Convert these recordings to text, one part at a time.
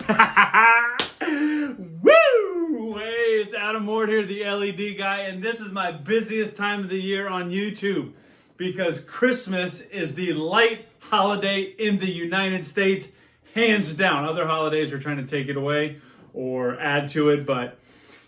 Woo! Hey, it's Adam Ward here, the LED guy, and this is my busiest time of the year on YouTube because Christmas is the light holiday in the United States, hands down. Other holidays are trying to take it away or add to it, but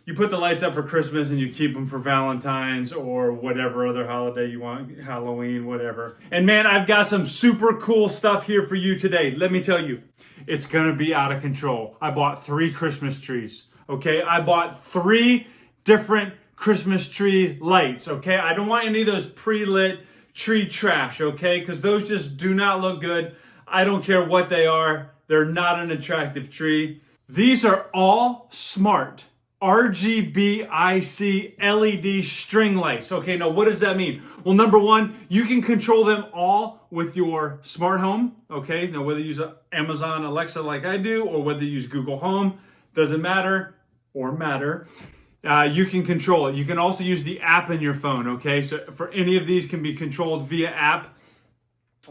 you put the lights up for Christmas and you keep them for Valentine's or whatever other holiday you want, Halloween, whatever. And man, I've got some super cool stuff here for you today. Let me tell you, it's gonna be out of control. I bought 3 Christmas trees, okay? I bought 3 different Christmas tree lights, okay? I don't want any of those pre-lit tree trash, okay? Because those just do not look good. I don't care what they are. They're not an attractive tree. These are all smart RGBIC LED string lights. Okay, now what does that mean? Well, number one, you can control them all with your smart home. Okay, now whether you use Amazon Alexa like I do, or whether you use Google Home, doesn't matter, or matter. You can control it. You can also use the app in your phone. Okay, so for any of these can be controlled via app.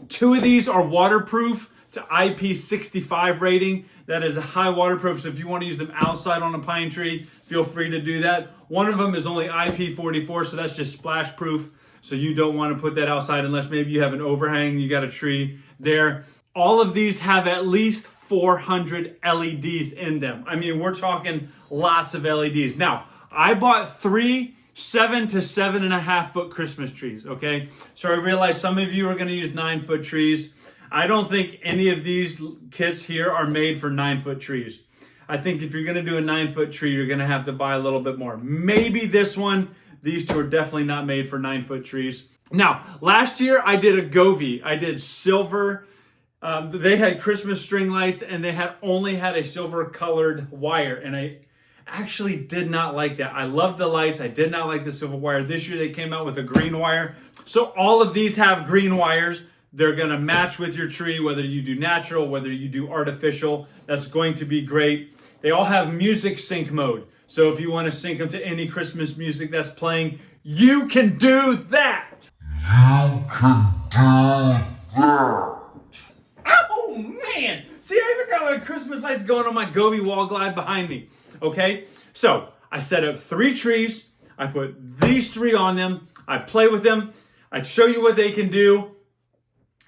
2 of these are waterproof to IP65 rating. That is a high waterproof, so if you want to use them outside on a pine tree, feel free to do that. One of them is only IP44, so that's just splash proof, so you don't want to put that outside unless maybe you have an overhang, you got a tree there. All of these have at least 400 LEDs in them. I mean, we're talking lots of LEDs. Now, I bought 3 7 to 7.5 foot Christmas trees, okay? So I realize some of you are going to use 9-foot trees. I don't think any of these kits here are made for 9-foot trees. I think if you're going to do a 9-foot tree, you're going to have to buy a little bit more. Maybe this one. These 2 are definitely not made for 9-foot trees. Now, last year I did a Govee. I did silver. They had Christmas string lights and they only had a silver colored wire. And I actually did not like that. I loved the lights. I did not like the silver wire. This year they came out with a green wire. So all of these have green wires. They're going to match with your tree, whether you do natural, whether you do artificial. That's going to be great. They all have music sync mode. So if you want to sync them to any Christmas music that's playing, you can do that. You can do that. Oh, man. See, I even got my Christmas lights going on my Govee wall glide behind me. Okay? So I set up 3 trees. I put these 3 on them. I play with them. I show you what they can do.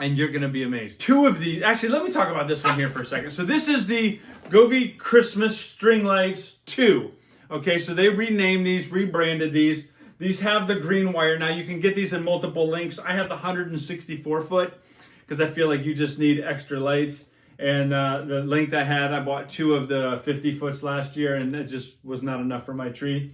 And you're going to be amazed. 2 of these, actually, let me talk about this one here for a second. So this is the Govee Christmas String Lights 2. Okay, so they renamed these, rebranded these. These have the green wire. Now you can get these in multiple lengths. I have the 164 foot because I feel like you just need extra lights. And the length I had, I bought 2 of the 50 foots last year and it just was not enough for my tree.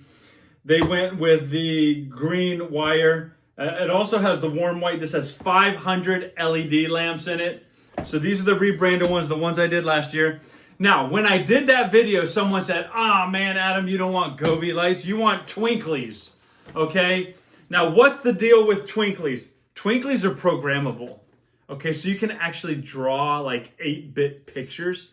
They went with the green wire. It also has the warm white. This has 500 LED lamps in it. So these are the rebranded ones, the ones I did last year. Now, when I did that video, someone said, "Ah, man, Adam, you don't want Govee lights. You want Twinklys." Okay? Now, what's the deal with Twinklys? Twinklys are programmable. Okay, so you can actually draw like 8-bit pictures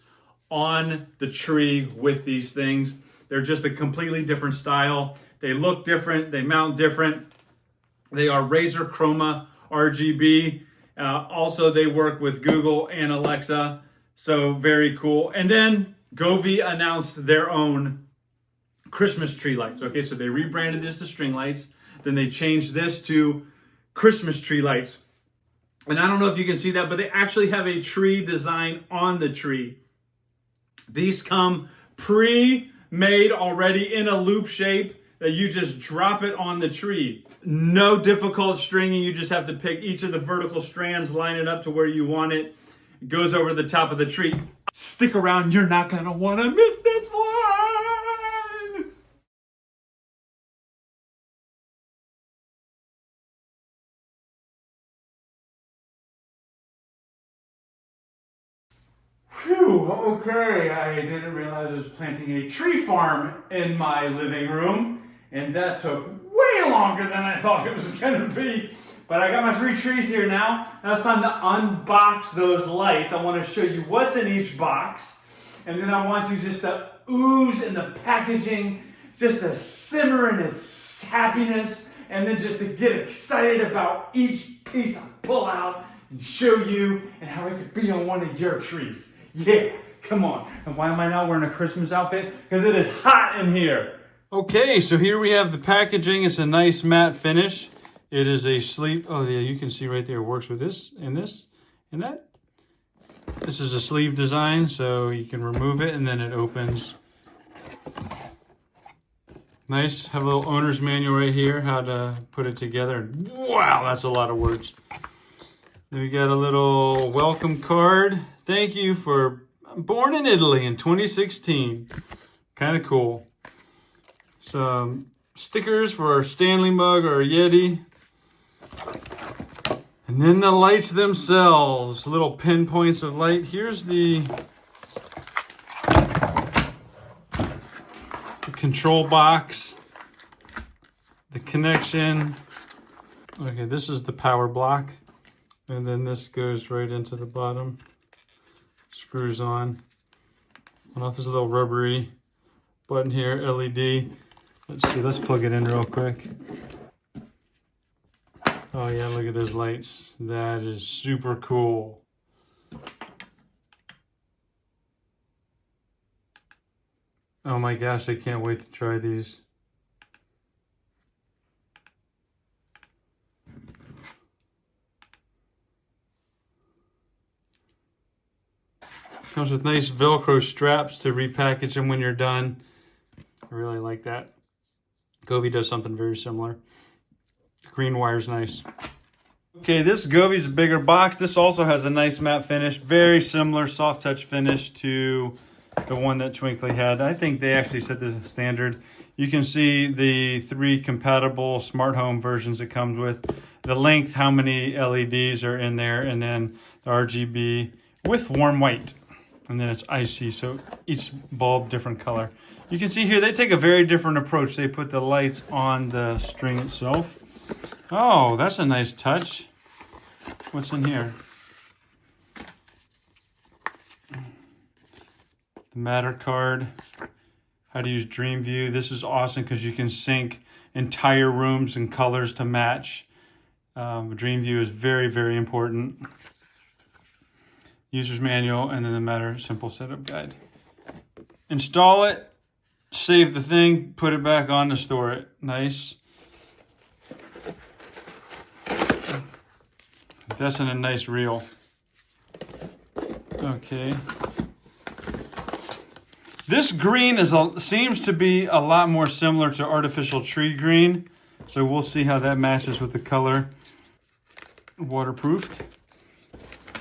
on the tree with these things. They're just a completely different style. They look different. They mount different. They are Razor Chroma RGB. Also, they work with Google and Alexa. So very cool. And then Govee announced their own Christmas tree lights. Okay, so they rebranded this to string lights. Then they changed this to Christmas tree lights. And I don't know if you can see that, but they actually have a tree design on the tree. These come pre-made already in a loop shape that you just drop it on the tree. No difficult stringing. You just have to pick each of the vertical strands, line it up to where you want it. It goes over the top of the tree. Stick around. You're not going to want to miss this one. Whew, okay. I didn't realize I was planting a tree farm in my living room, and that took way longer than I thought it was going to be. But I got my 3 trees here now. Now it's time to unbox those lights. I want to show you what's in each box. And then I want you just to ooze in the packaging, just to simmer in its happiness, and then just to get excited about each piece I pull out and show you and how it could be on one of your trees. Yeah, Come on. And why am I not wearing a Christmas outfit? Because it is hot in here. Okay, so here we have the packaging. It's a nice matte finish. It is a sleeve. Oh yeah, you can see right there. It works with this and this and that. This is a sleeve design, so you can remove it and then it opens. Nice. Have a little owner's manual right here, how to put it together. Wow, that's a lot of words. Then we got a little welcome card. Thank you for born in Italy in 2016. Kind of cool. Some stickers for our Stanley mug or Yeti. And then the lights themselves. Little pinpoints of light. Here's the control box. The connection. Okay, this is the power block. And then this goes right into the bottom. Screws on. I don't know if there's a little rubbery button here, LED. Let's see, let's plug it in real quick. Oh yeah, look at those lights. That is super cool. Oh my gosh, I can't wait to try these. Comes with nice Velcro straps to repackage them when you're done. I really like that. Govee does something very similar. Green wire's nice. Okay, this Govee's a bigger box. This also has a nice matte finish. Very similar soft touch finish to the one that Twinkly had. I think they actually set this standard. You can see the 3 compatible smart home versions it comes with. The length, how many LEDs are in there, and then the RGB with warm white. And then it's icy, so each bulb different color. You can see here they take a very different approach. They put the lights on the string itself. Oh, that's a nice touch. What's in here? The Matter card. How to use Dream View. This is awesome because you can sync entire rooms and colors to match. Dream View is very, very important. User's manual, and then the Matter simple setup guide. Install it, save the thing, put it back on to store it. Nice. That's in a nice reel. Okay. This green seems to be a lot more similar to artificial tree green. So we'll see how that matches with the color. Waterproofed.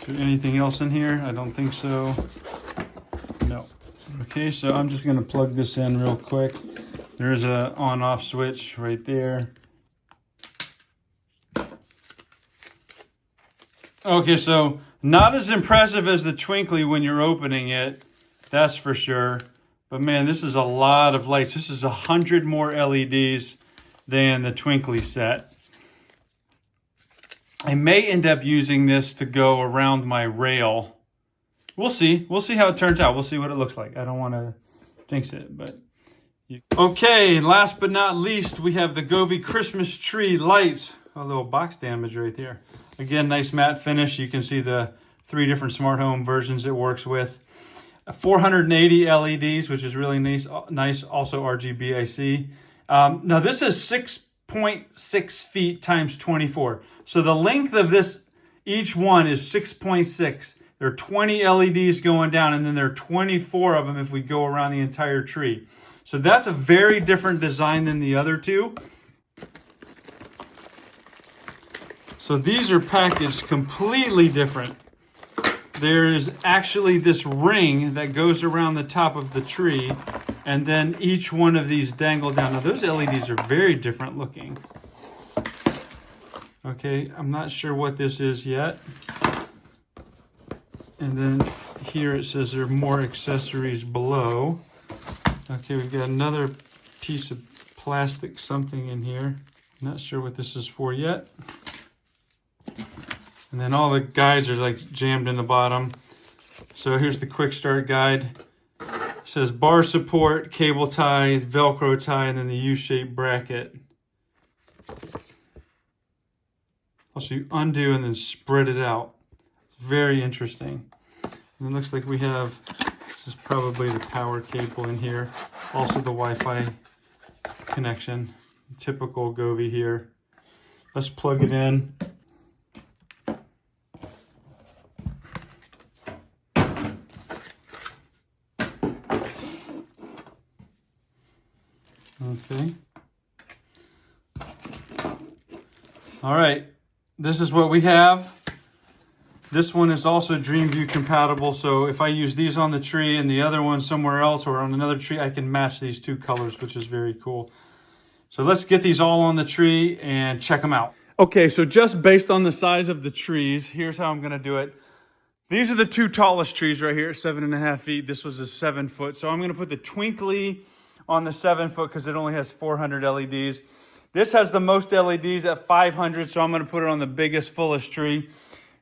Is there anything else in here? I don't think so. No. Okay, so I'm just gonna plug this in real quick. There's a on-off switch right there. Okay, so not as impressive as the Twinkly when you're opening it, that's for sure. But man, this is a lot of lights. This is 100 more LEDs than the Twinkly set. I may end up using this to go around my rail. We'll see. We'll see how it turns out. We'll see what it looks like. I don't want to jinx it, but... Okay, last but not least, we have the Govee Christmas Tree Lights. A little box damage right there. Again, nice matte finish. You can see the 3 different smart home versions it works with. 480 LEDs, which is really nice. Also RGB, I see. Now this is 6.6 feet times 24. So the length of this, each one is 6.6. There are 20 LEDs going down, and then there are 24 of them if we go around the entire tree. So that's a very different design than the other 2. So these are packaged completely different. There is actually this ring that goes around the top of the tree, and then each one of these dangle down. Now those LEDs are very different looking. Okay, I'm not sure what this is yet. And then here it says there are more accessories below. Okay, we've got another piece of plastic something in here. Not sure what this is for yet. And then all the guides are like jammed in the bottom. So here's the quick start guide. It says bar support, cable tie, Velcro tie, and then the U-shaped bracket. Also you undo and then spread it out. It's very interesting. And it looks like we have, this is probably the power cable in here. Also the Wi-Fi connection. Typical Govee here. Let's plug it in. Okay. All right, this is what we have. This one is also DreamView compatible, so if I use these on the tree and the other one somewhere else or on another tree, I can match these two colors, which is very cool. So let's get these all on the tree and check them out. Okay, so just based on the size of the trees, here's how I'm gonna do it. These are the two tallest trees right here, 7.5 feet. This was a 7 foot. So I'm gonna put the Twinkly on the 7 foot because it only has 400 LEDs. This has the most LEDs at 500, so I'm gonna put it on the biggest, fullest tree.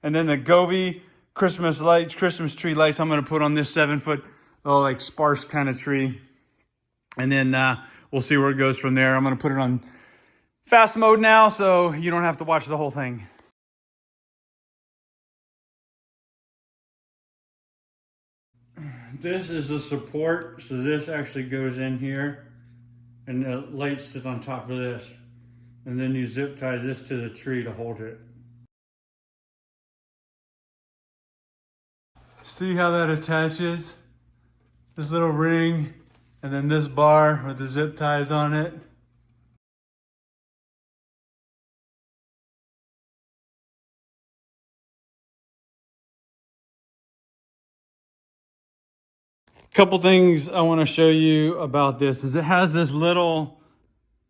And then the Govee Christmas lights, Christmas tree lights, I'm gonna put on this 7 foot, like sparse kind of tree. And then we'll see where it goes from there. I'm gonna put it on fast mode now, so you don't have to watch the whole thing. This is the support, so this actually goes in here, and the light sits on top of this. And then you zip tie this to the tree to hold it. See how that attaches? This little ring, and then this bar with the zip ties on it. Couple things I want to show you about this is it has this little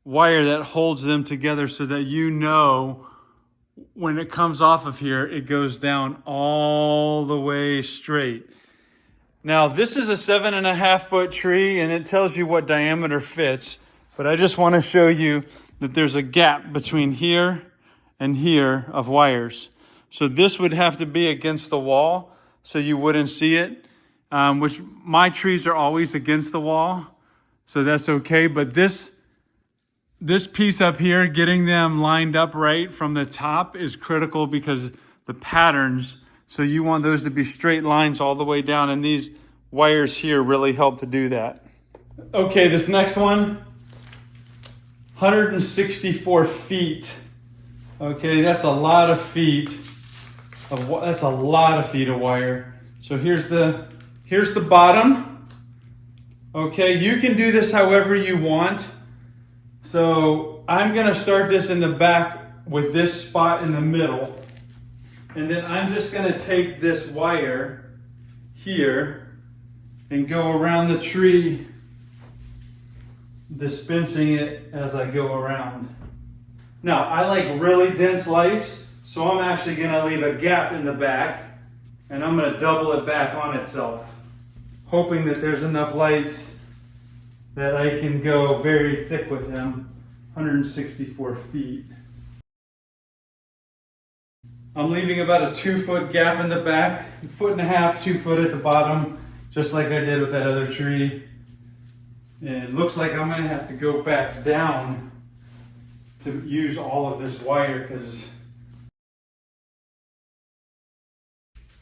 wire that holds them together so that you know when it comes off of here, it goes down all the way straight. Now, this is a 7.5 foot tree and it tells you what diameter fits, but I just want to show you that there's a gap between here and here of wires. So this would have to be against the wall so you wouldn't see it. Which my trees are always against the wall, so that's okay. But this piece up here, getting them lined up right from the top is critical because the patterns, so you want those to be straight lines all the way down, and these wires here really help to do that. Okay, this next one, 164 feet. Okay, that's a lot of feet. That's a lot of feet of wire. So here's the bottom. Okay, you can do this however you want. So I'm gonna start this in the back with this spot in the middle. And then I'm just gonna take this wire here and go around the tree, dispensing it as I go around. Now, I like really dense lights, so I'm actually gonna leave a gap in the back and I'm gonna double it back on itself, hoping that there's enough lights that I can go very thick with them. 164 feet. I'm leaving about a 2 foot gap in the back, 1.5 feet, 2 foot at the bottom, just like I did with that other tree. And it looks like I'm gonna have to go back down to use all of this wire because,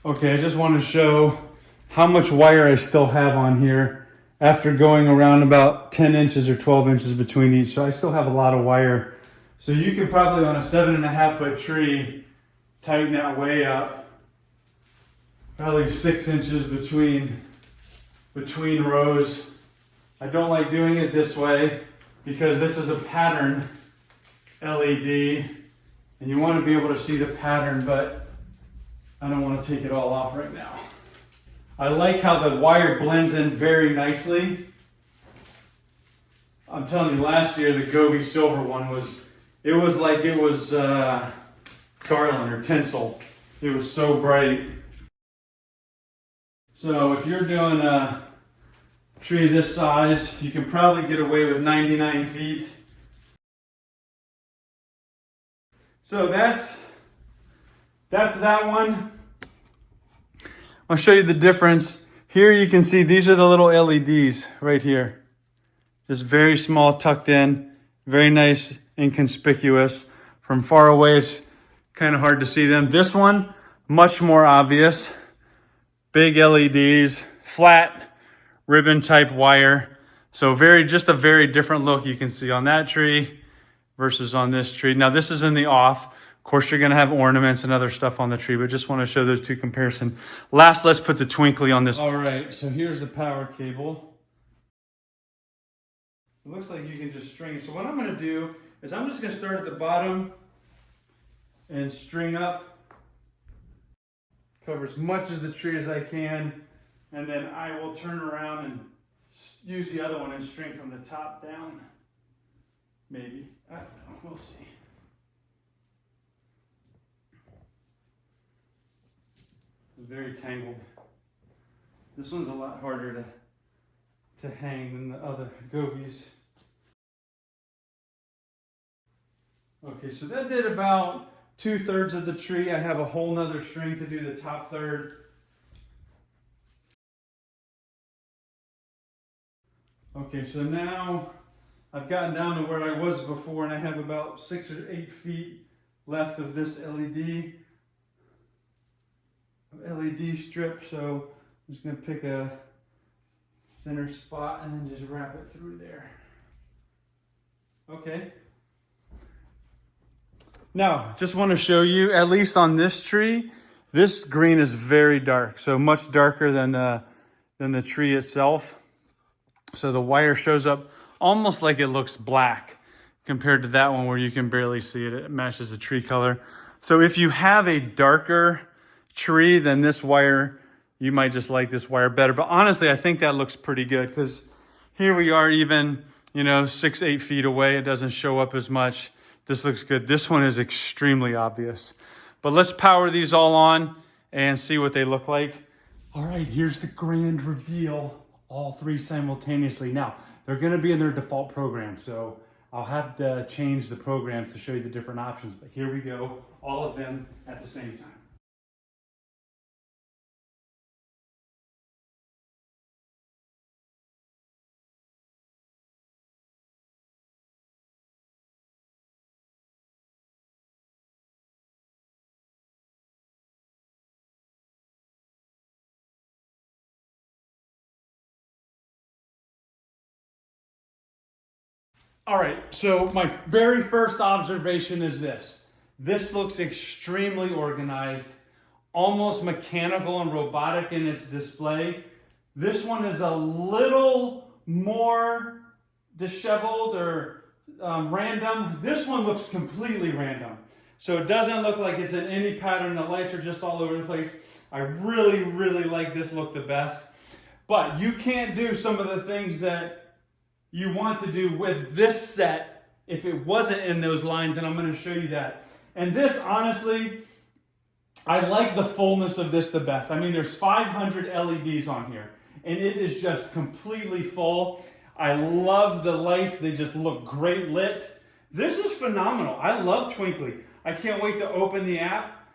okay, I just want to show how much wire I still have on here after going around about 10 inches or 12 inches between each. So I still have a lot of wire. So you could probably on a 7.5 foot tree, tighten that way up. Probably 6 inches between rows. I don't like doing it this way because this is a pattern LED and you want to be able to see the pattern, but I don't want to take it all off right now. I like how the wire blends in very nicely. I'm telling you, last year the Govee silver one was like it was garland or tinsel. It was so bright. So if you're doing a tree this size, you can probably get away with 99 feet. So that's that one. I'll show you the difference. Here you can see these are the little LEDs right here. Just very small, tucked in, very nice, inconspicuous. From far away, it's kind of hard to see them. This one, much more obvious. Big LEDs, flat, ribbon type wire. So just a very different look you can see on that tree versus on this tree. Now this is in the off. Of course, you're gonna have ornaments and other stuff on the tree, but just wanna show those two comparison. Last, let's put the twinkly on this. All right, so here's the power cable. It looks like you can just string. So what I'm gonna do is I'm just gonna start at the bottom and string up, cover as much of the tree as I can, and then I will turn around and use the other one and string from the top down. Maybe, I don't know, we'll see. It's very tangled. This one's a lot harder to hang than the other Govees. Okay, so that did about 2/3 of the tree. I have a whole nother string to do the top third. Okay, so now I've gotten down to where I was before, and I have about 6 or 8 feet left of this LED strip. So I'm just gonna pick a thinner spot and then just wrap it through there. Okay. Now, just want to show you, at least on this tree, this green is very dark, so much darker than the tree itself. So the wire shows up almost like it looks black compared to that one where you can barely see it. It matches the tree color. So if you have a darker tree than this wire, you might just like this wire better. But honestly, I think that looks pretty good because here we are even, 6, 8 feet away. It doesn't show up as much. This looks good. This one is extremely obvious. But let's power these all on and see what they look like. All right, here's the grand reveal. All 3 simultaneously. Now, they're gonna be in their default program, so I'll have to change the programs to show you the different options. But here we go, all of them at the same time. All right, so my very first observation is this. This looks extremely organized, almost mechanical and robotic in its display. This one is a little more disheveled or random. This one looks completely random. So it doesn't look like it's in any pattern. The lights are just all over the place. I really, really like this look the best. But you can't do some of the things that you want to do with this set if it wasn't in those lines, and I'm going to show you that. And this, honestly, I like the fullness of this the best. I mean, there's 500 LEDs on here, and it is just completely full. I love the lights. They just look great lit. This is phenomenal. I love Twinkly. I can't wait to open the app,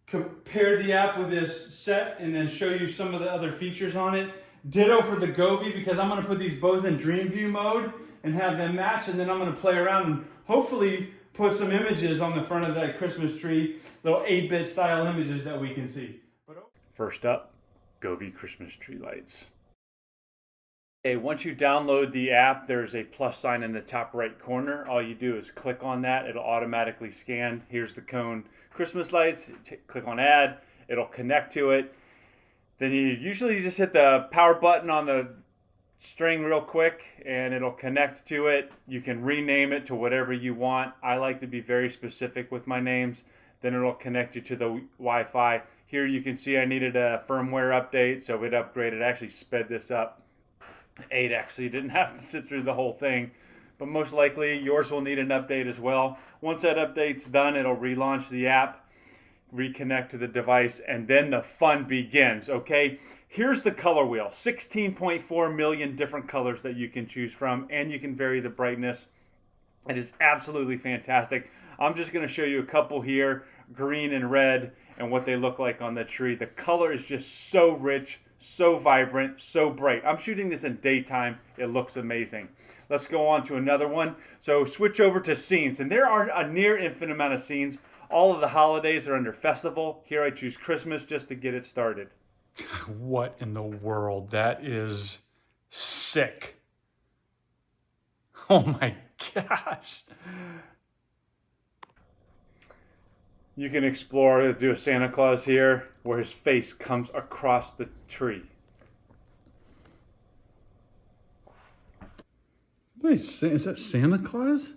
compare the app with this set, and then show you some of the other features on it. Ditto for the Govee, because I'm going to put these both in dream view mode and have them match, and then I'm going to play around and hopefully put some images on the front of that Christmas tree, little 8-bit style images that we can see. First up, Govee Christmas Tree Lights. Okay, once you download the app, there's a plus sign in the top right corner. All you do is click on that. It'll automatically scan. Here's the cone Christmas lights. Click on add. It'll connect to it. Then you usually just hit the power button on the string real quick and it'll connect to it. You can rename it to whatever you want. I like to be very specific with my names. Then it'll connect you to the Wi-Fi. Here you can see I needed a firmware update, so it upgraded. I actually sped this up 8x, so you didn't have to sit through the whole thing. But most likely yours will need an update as well. Once that update's done, it'll relaunch the app, reconnect to the device, and then the fun begins. Okay, here's the color wheel. 16.4 million different colors that you can choose from, and you can vary the brightness. It is absolutely fantastic. I'm just going to show you a couple here, green and red, and what they look like on the tree. The color is just so rich, so vibrant, so bright. I'm shooting this in daytime. It looks amazing. Let's go on to another one. So switch over to scenes, and there are a near infinite amount of scenes. All of the holidays are under festival. Here I choose Christmas just to get it started. What in the world? That is sick. Oh my gosh. You can explore, do a Santa Claus here where his face comes across the tree. Wait, is that Santa Claus?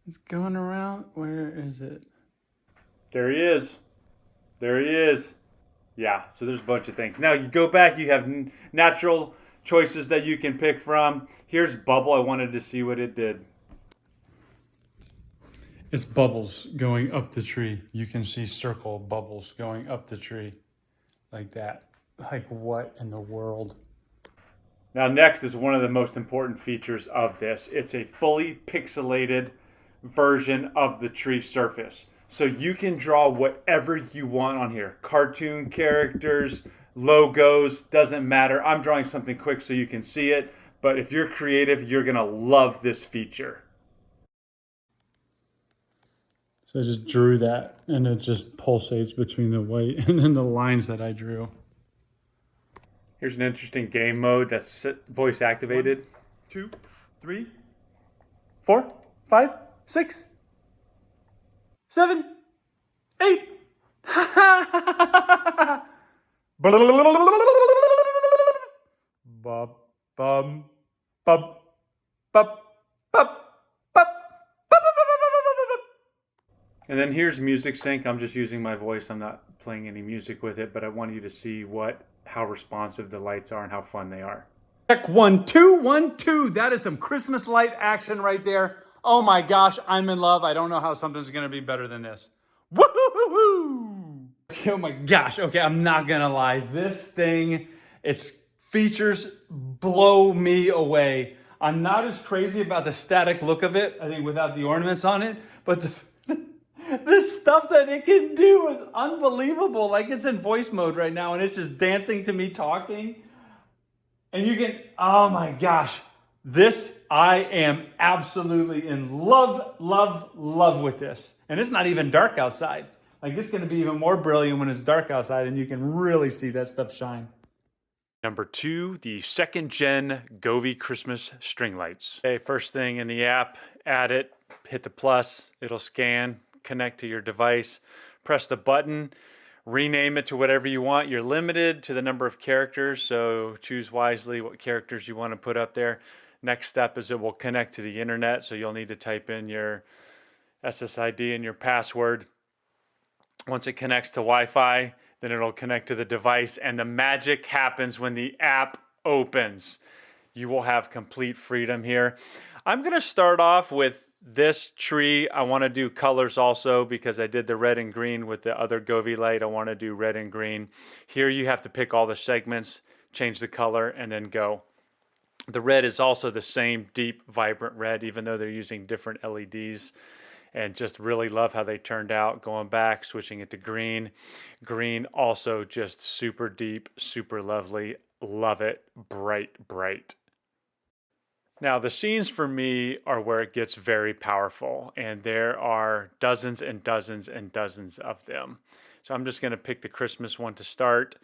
It's going around. Where is it? There he is. There he is. Yeah, so there's a bunch of things. Now you go back, you have natural choices that you can pick from. Here's Bubble. I wanted to see what it did. It's bubbles going up the tree. You can see circle bubbles going up the tree like that. Like what in the world? Now next is one of the most important features of this. It's a fully pixelated version of the tree surface. So you can draw whatever you want on here. Cartoon characters, logos, doesn't matter. I'm drawing something quick so you can see it. But if you're creative, you're gonna love this feature. So I just drew that and it just pulsates between the white and then the lines that I drew. Here's an interesting game mode that's voice activated. 1, 2, 3, 4, 5, 6, 7, 8. Bum, bum, bum, bum, bum. And then here's music sync. I'm just using my voice. I'm not playing any music with it, but I want you to see how responsive the lights are and how fun they are. Check 1, 2, 1, 2. That is some Christmas light action right there. Oh my gosh, I'm in love. I don't know how something's gonna be better than this. Woo-hoo-hoo-hoo! Okay, oh my gosh. Okay, I'm not gonna lie. This thing, its features blow me away. I'm not as crazy about the static look of it, I think, without the ornaments on it, but the stuff that it can do is unbelievable. Like it's in voice mode right now and it's just dancing to me talking. And you can, oh my gosh. This, I am absolutely in love, love, love with this. And it's not even dark outside. Like it's gonna be even more brilliant when it's dark outside and you can really see that stuff shine. Number 2, the 2nd gen Govee Christmas String Lights. Okay, first thing in the app, add it, hit the plus, it'll scan, connect to your device, press the button, rename it to whatever you want. You're limited to the number of characters, so choose wisely what characters you want to put up there. Next step is it will connect to the internet, so you'll need to type in your SSID and your password. Once it connects to Wi-Fi, then it'll connect to the device, and the magic happens when the app opens. You will have complete freedom here. I'm going to start off with this tree. I want to do colors also because I did the red and green with the other Govee light. I want to do red and green. Here you have to pick all the segments, change the color, and then go. The red is also the same deep, vibrant red, even though they're using different LEDs. And just really love how they turned out. Going back, switching it to green. Green also just super deep, super lovely. Love it. Bright, bright. Now, the scenes for me are where it gets very powerful, and there are dozens and dozens and dozens of them. So I'm just going to pick the Christmas one to start.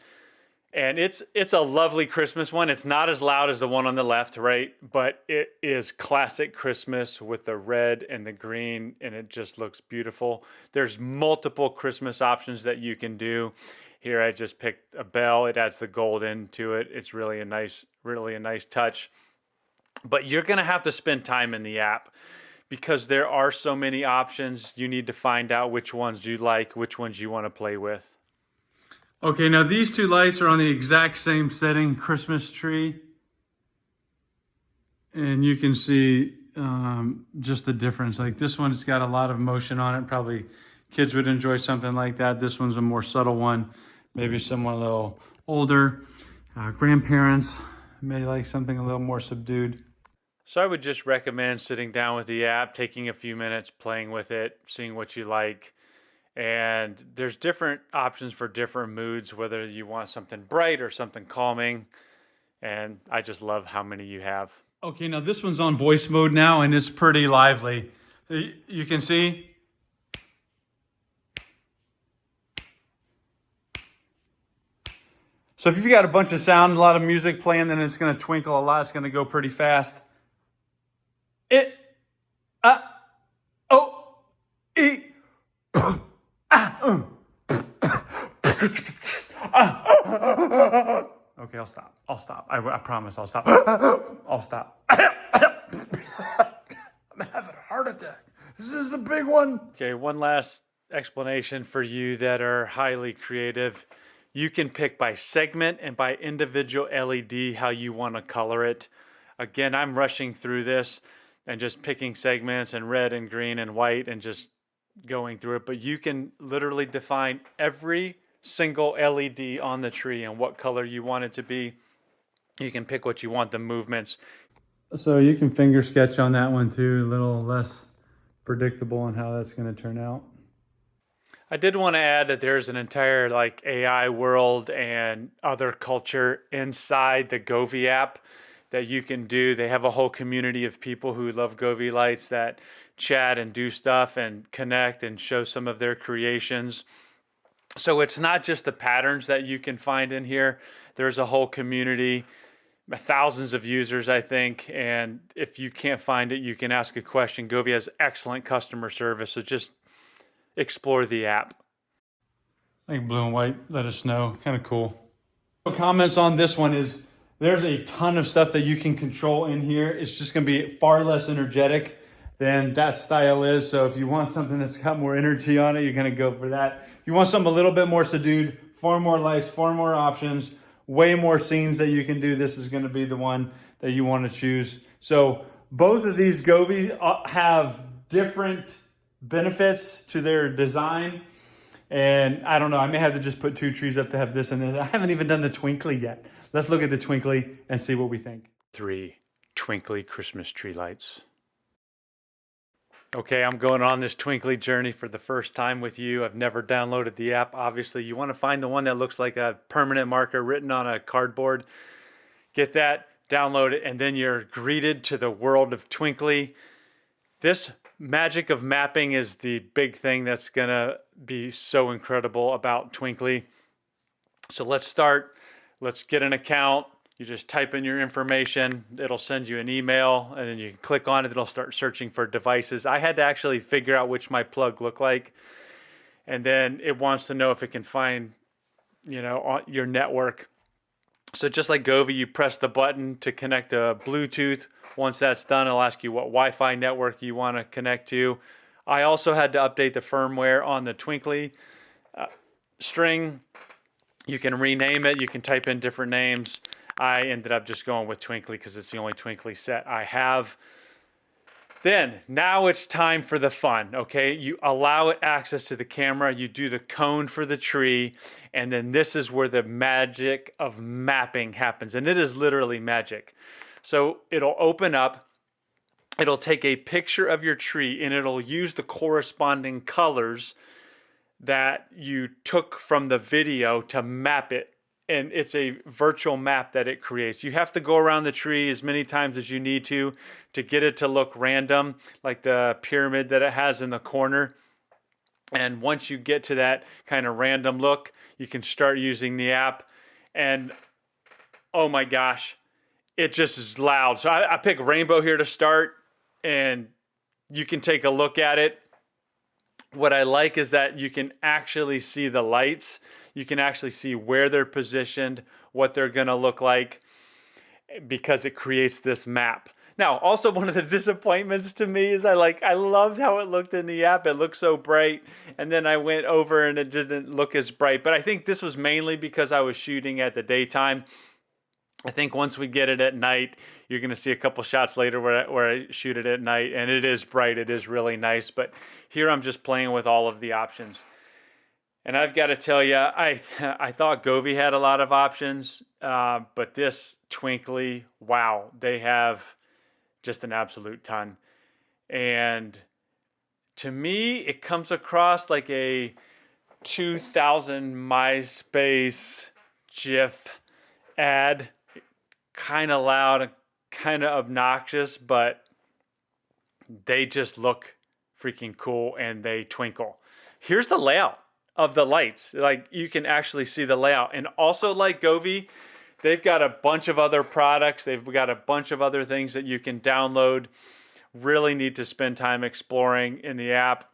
And it's a lovely Christmas one. It's not as loud as the one on the left, right? But it is classic Christmas with the red and the green, and it just looks beautiful. There's multiple Christmas options that you can do. Here I just picked a bell. It adds the gold into it. It's really a nice touch. But you're going to have to spend time in the app because there are so many options. You need to find out which ones you like, which ones you want to play with. Okay, now these two lights are on the exact same setting, Christmas tree. And you can see just the difference. Like this one, it's got a lot of motion on it. Probably kids would enjoy something like that. This one's a more subtle one. Maybe someone a little older. Grandparents may like something a little more subdued. So I would just recommend sitting down with the app, taking a few minutes, playing with it, seeing what you like. And there's different options for different moods, whether you want something bright or something calming. And I just love how many you have. Okay, now this one's on voice mode now, and it's pretty lively. You can see. So if you've got a bunch of sound, a lot of music playing, then it's going to twinkle a lot. It's going to go pretty fast. It, o, e, Okay, I'll stop. I'll stop. I promise I'll stop. I'll stop. I'm having a heart attack. This is the big one. Okay, one last explanation for you that are highly creative. You can pick by segment and by individual LED how you want to color it. Again, I'm rushing through this and just picking segments and red and green and white and just going through it. But you can literally define every single LED on the tree and what color you want it to be. You can pick what you want, the movements. So you can finger sketch on that one too, a little less predictable on how that's going to turn out. I did want to add that there's an entire like AI world and other culture inside the Govee app that you can do. They have a whole community of people who love Govee lights that chat and do stuff and connect and show some of their creations. So it's not just the patterns that you can find in here. There's a whole community, thousands of users, I think. And if you can't find it, you can ask a question. Govee has excellent customer service. So just explore the app. I think blue and white, let us know. Kind of cool. Comments on this one is there's a ton of stuff that you can control in here. It's just going to be far less energetic than that style is. So if you want something that's got more energy on it, you're going to go for that. If you want something a little bit more subdued, far more lights, far more options, way more scenes that you can do, this is going to be the one that you want to choose. So both of these Govee have different benefits to their design. And I don't know, I may have to just put two trees up to have this and this. I haven't even done the Twinkly yet. Let's look at the Twinkly and see what we think. 3 Twinkly Christmas tree lights. Okay, I'm going on this Twinkly journey for the first time with you. I've never downloaded the app. Obviously, you want to find the one that looks like a permanent marker written on a cardboard. Get that, download it, and then you're greeted to the world of Twinkly. This magic of mapping is the big thing that's going to be so incredible about Twinkly. So let's start. Let's get an account. You just type in your information. It'll send you an email, and then you can click on it. It'll start searching for devices. I had to actually figure out which my plug looked like. And then it wants to know if it can find, on your network. So just like Govee, you press the button to connect to Bluetooth. Once that's done, it'll ask you what Wi-Fi network you want to connect to. I also had to update the firmware on the Twinkly string. You can rename it. You can type in different names. I ended up just going with Twinkly because it's the only Twinkly set I have. Then, now it's time for the fun, okay? You allow it access to the camera, you do the cone for the tree, and then this is where the magic of mapping happens, and it is literally magic. So it'll open up, it'll take a picture of your tree, and it'll use the corresponding colors that you took from the video to map it. And it's a virtual map that it creates. You have to go around the tree as many times as you need to get it to look random, like the pyramid that it has in the corner. And once you get to that kind of random look, you can start using the app. And oh my gosh, it just is loud. So I pick rainbow here to start, and you can take a look at it. What I like is that you can actually see the lights. You can actually see where they're positioned, what they're going to look like, because it creates this map. Now, also one of the disappointments to me is I loved how it looked in the app. It looked so bright, and then I went over and it didn't look as bright. But I think this was mainly because I was shooting at the daytime. I think once we get it at night, you're going to see a couple shots later where I shoot it at night, and it is bright. It is really nice. But here I'm just playing with all of the options. And I've got to tell you, I thought Govee had a lot of options, but this Twinkly, wow, they have just an absolute ton. And to me, it comes across like a 2000 MySpace GIF ad. Kind of loud, kind of obnoxious, but they just look freaking cool and they twinkle. Here's the layout of the lights. Like you can actually see the layout. And also like Govee, they've got a bunch of other products. They've got a bunch of other things that you can download. Really need to spend time exploring in the app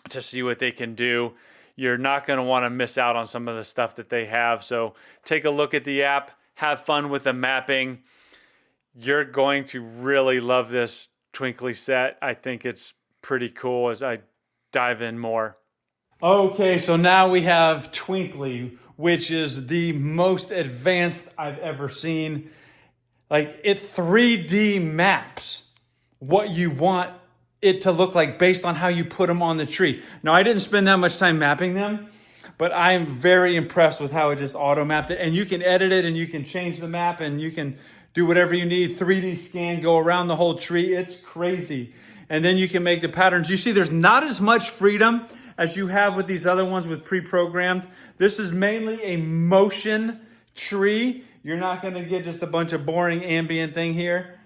to see what they can do. You're not going to want to miss out on some of the stuff that they have. So take a look at the app, have fun with the mapping. You're going to really love this Twinkly set. I think it's pretty cool as I dive in more. Okay, so now we have Twinkly, which is the most advanced I've ever seen. Like it 3D maps what you want it to look like based on how you put them on the tree. Now, I didn't spend that much time mapping them, but I am very impressed with how it just auto mapped it. And you can edit it and you can change the map and you can do whatever you need. 3D scan, go around the whole tree. It's crazy. And then you can make the patterns. You see, there's not as much freedom as you have with these other ones with pre-programmed. This is mainly a motion tree. You're not going to get just a bunch of boring ambient thing here.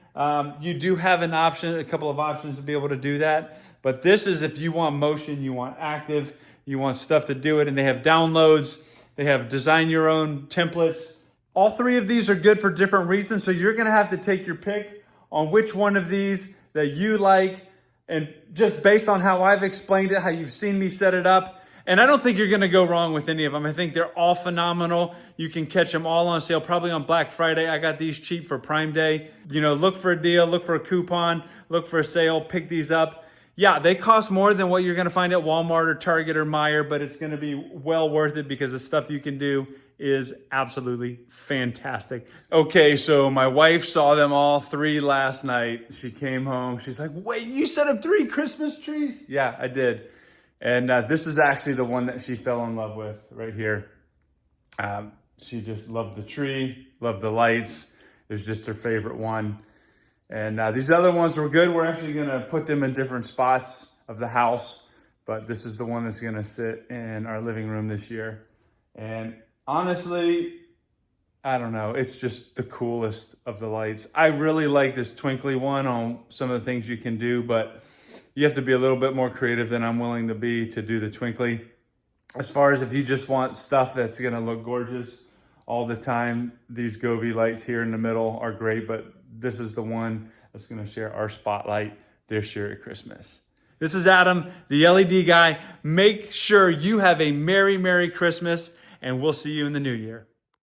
You do have an option, a couple of options to be able to do that. But this is if you want motion, you want active, you want stuff to do it. And they have downloads. They have design your own templates. All three of these are good for different reasons. So you're going to have to take your pick on which one of these that you like. And just based on how I've explained it, how you've seen me set it up. And I don't think you're going to go wrong with any of them. I think they're all phenomenal. You can catch them all on sale, probably on Black Friday. I got these cheap for Prime Day. You know, look for a deal, look for a coupon, look for a sale, pick these up. Yeah, they cost more than what you're going to find at Walmart or Target or Meijer, but it's going to be well worth it because the stuff you can do is absolutely fantastic. Okay, so my wife saw them all three last night. She came home. She's like, wait, you set up 3 Christmas trees? Yeah, I did. And this is actually the one that she fell in love with right here. She just loved the tree, loved the lights. It was just her favorite one. And these other ones were good. We're actually going to put them in different spots of the house. But this is the one that's going to sit in our living room this year. And honestly, I don't know. It's just the coolest of the lights. I really like this Twinkly one on some of the things you can do, but you have to be a little bit more creative than I'm willing to be to do the Twinkly. As far as if you just want stuff that's gonna look gorgeous all the time, these Govee lights here in the middle are great, but this is the one that's gonna share our spotlight this year at Christmas. This is Adam, the LED guy. Make sure you have a Merry, Merry Christmas, and we'll see you in the new year.